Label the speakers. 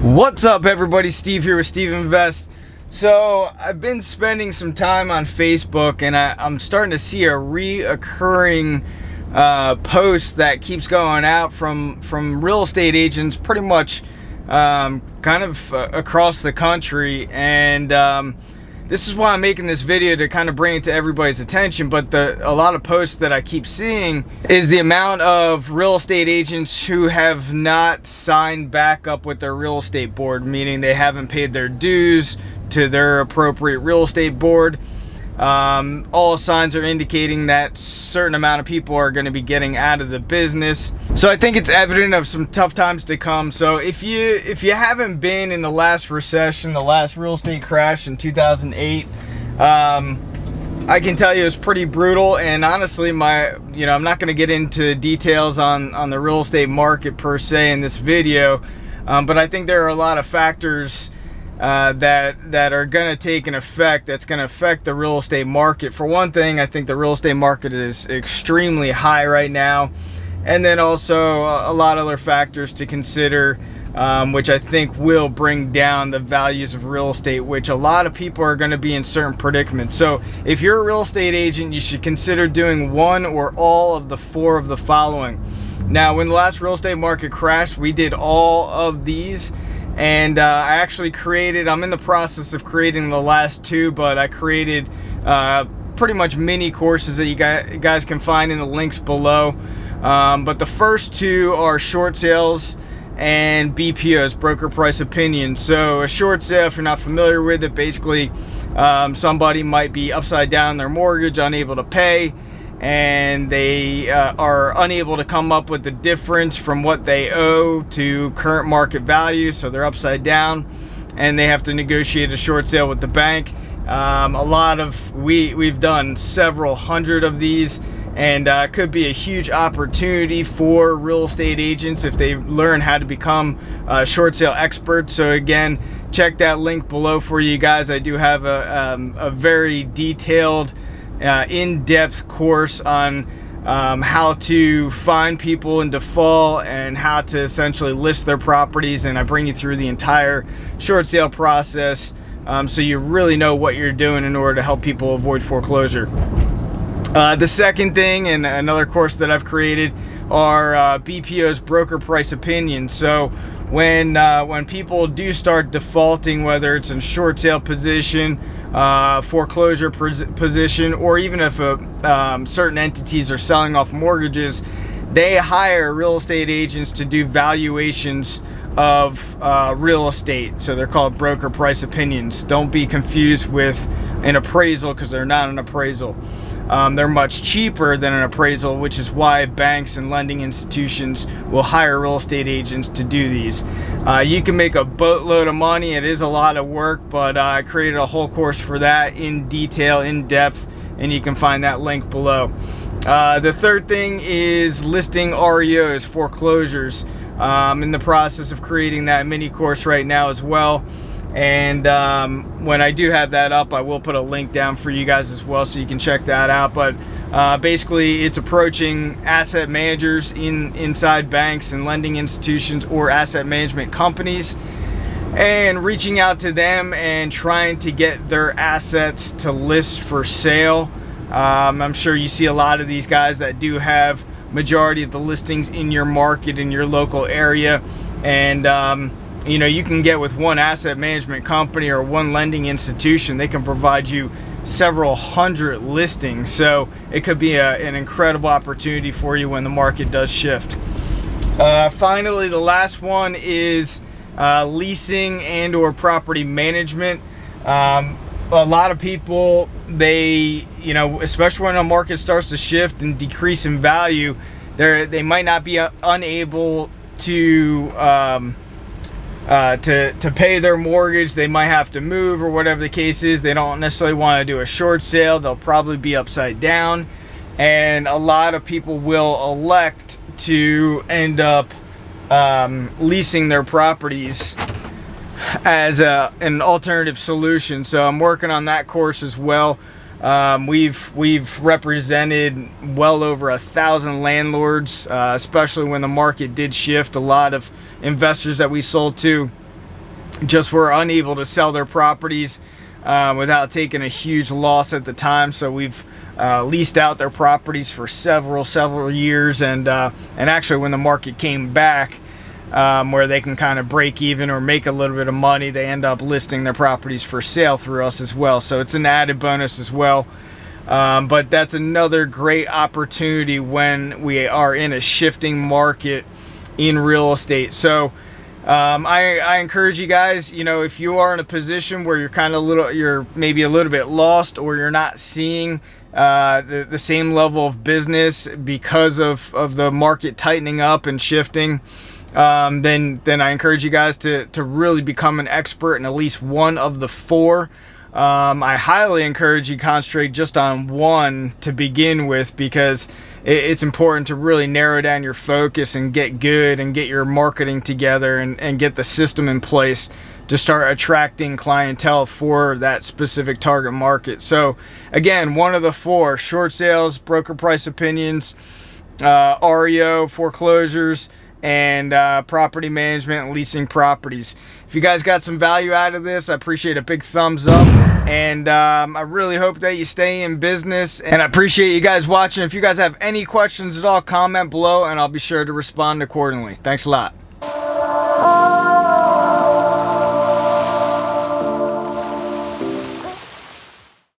Speaker 1: What's up, everybody? Steve here with Steve Invest. So I've been spending some time on Facebook, and I'm starting to see a reoccurring post that keeps going out from real estate agents pretty much across the country. And this is why I'm making this video, to kind of bring it to everybody's attention. But a lot of posts that I keep seeing is the amount of real estate agents who have not signed back up with their real estate board, meaning they haven't paid their dues to their appropriate real estate board. All signs are indicating that certain amount of people are going to be getting out of the business. So I think it's evident of some tough times to come. So if you haven't been in the last recession, the last real estate crash in 2008, I can tell you it's pretty brutal. And honestly, I'm not going to get into details on the real estate market per se in this video, but I think there are a lot of factors that are going to take an effect that's going to affect the real estate market. For one thing, I think the real estate market is extremely high right now, and then also a lot of other factors to consider, which I think will bring down the values of real estate, which a lot of people are going to be in certain predicaments. So if you're a real estate agent, you should consider doing one or all of the four of the following. Now, when the last real estate market crashed, we did all of these. And I'm in the process of creating the last two, but I created pretty much mini courses that you guys can find in the links below. But the first two are short sales and BPOs, broker price opinion. So a short sale, if you're not familiar with it, basically somebody might be upside down their mortgage, unable to pay, and they are unable to come up with the difference from what they owe to current market value, so they're upside down and they have to negotiate a short sale with the bank. We've done several hundred of these, and could be a huge opportunity for real estate agents if they learn how to become short sale experts. So again, check that link below for you guys. I do have a very detailed in-depth course on how to find people in default and how to essentially list their properties, and I bring you through the entire short sale process, so you really know what you're doing in order to help people avoid foreclosure. The second thing, and another course that I've created, are BPO's broker price opinions. So when people do start defaulting, whether it's in short sale position, foreclosure position, or even if certain entities are selling off mortgages, they hire real estate agents to do valuations of real estate. So they're called broker price opinions. Don't be confused with an appraisal, because they're not an appraisal. They're much cheaper than an appraisal, which is why banks and lending institutions will hire real estate agents to do these. You can make a boatload of money. It is a lot of work, but I created a whole course for that in detail, in depth, and you can find that link below. The third thing is listing REOs, foreclosures. I'm in the process of creating that mini course right now as well. And when I do have that up, I will put a link down for you guys as well, so you can check that out. But basically, it's approaching asset managers inside banks and lending institutions or asset management companies, and reaching out to them and trying to get their assets to list for sale. I'm sure you see a lot of these guys that do have majority of the listings in your market, in your local area, and you can get with one asset management company or one lending institution, they can provide you several hundred listings. So it could be an incredible opportunity for you when the market does shift. Finally, the last one is leasing and or property management. A lot of people, especially when a market starts to shift and decrease in value, they might not be unable to pay their mortgage. They might have to move, or whatever the case is. They don't necessarily want to do a short sale. They'll probably be upside down, and a lot of people will elect to end up leasing their properties as an alternative solution. So I'm working on that course as well. We've represented well over 1,000 landlords, especially when the market did shift. A lot of investors that we sold to just were unable to sell their properties without taking a huge loss at the time. So we've leased out their properties for several years, and actually when the market came back, where they can kind of break even or make a little bit of money, they end up listing their properties for sale through us as well. So it's an added bonus as well. But that's another great opportunity when we are in a shifting market in real estate. So I encourage you guys, you know, if you are in a position where you're maybe a little bit lost, or you're not seeing the same level of business because of the market tightening up and shifting, then I encourage you guys to really become an expert in at least one of the four. I highly encourage you to concentrate just on one to begin with, because it's important to really narrow down your focus and get good and get your marketing together and get the system in place to start attracting clientele for that specific target market. So again, one of the four: short sales, broker price opinions, REO, foreclosures, and property management and leasing properties. If you guys got some value out of this, I appreciate a big thumbs up, and I really hope that you stay in business, and I appreciate you guys watching. If you guys have any questions at all, comment below and I'll be sure to respond accordingly. Thanks a lot.